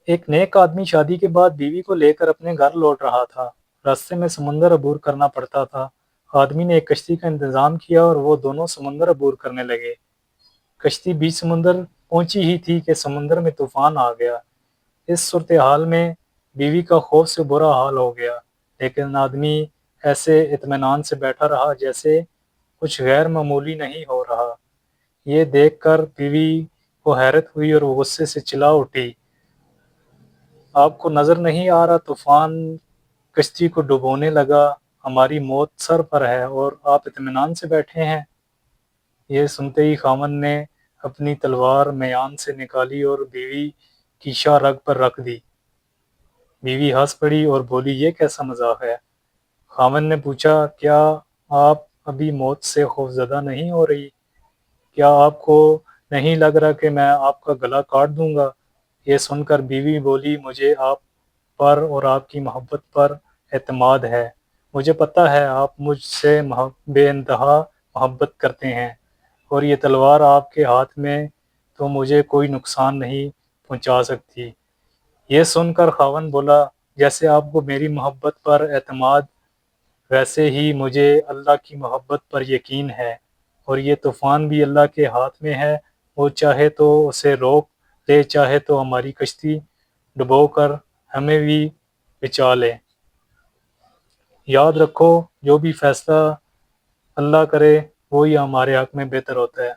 ایک نیک آدمی شادی کے بعد بیوی کو لے کر اپنے گھر لوٹ رہا تھا۔ راستے میں سمندر عبور کرنا پڑتا تھا۔ آدمی نے ایک کشتی کا انتظام کیا اور وہ دونوں سمندر عبور کرنے لگے۔ کشتی بیچ سمندر پہنچی ہی تھی کہ سمندر میں طوفان آ گیا۔ اس صورتحال میں بیوی کا خوف سے برا حال ہو گیا، لیکن آدمی ایسے اطمینان سے بیٹھا رہا جیسے کچھ غیر معمولی نہیں ہو رہا۔ یہ دیکھ کر بیوی کو حیرت ہوئی اور وہ غصے سے چلا اٹھی، آپ کو نظر نہیں آ رہا طوفان کشتی کو ڈبونے لگا، ہماری موت سر پر ہے اور آپ اطمینان سے بیٹھے ہیں؟ یہ سنتے ہی خاوند نے اپنی تلوار میان سے نکالی اور بیوی کی شاہ رگ پر رکھ دی۔ بیوی ہنس پڑی اور بولی، یہ کیسا مذاق ہے؟ خاوند نے پوچھا، کیا آپ ابھی موت سے خوفزدہ نہیں ہو رہی؟ کیا آپ کو نہیں لگ رہا کہ میں آپ کا گلا کاٹ دوں گا؟ یہ سن کر بیوی بولی، مجھے آپ پر اور آپ کی محبت پر اعتماد ہے۔ مجھے پتہ ہے آپ مجھ سے بے انتہا محبت کرتے ہیں، اور یہ تلوار آپ کے ہاتھ میں تو مجھے کوئی نقصان نہیں پہنچا سکتی۔ یہ سن کر خاوند بولا، جیسے آپ کو میری محبت پر اعتماد، ویسے ہی مجھے اللہ کی محبت پر یقین ہے، اور یہ طوفان بھی اللہ کے ہاتھ میں ہے، وہ چاہے تو اسے روک لے، چاہے تو ہماری کشتی ڈبو کر ہمیں بھی بچا لے۔ یاد رکھو، جو بھی فیصلہ اللہ کرے وہی ہمارے حق میں بہتر ہوتا ہے۔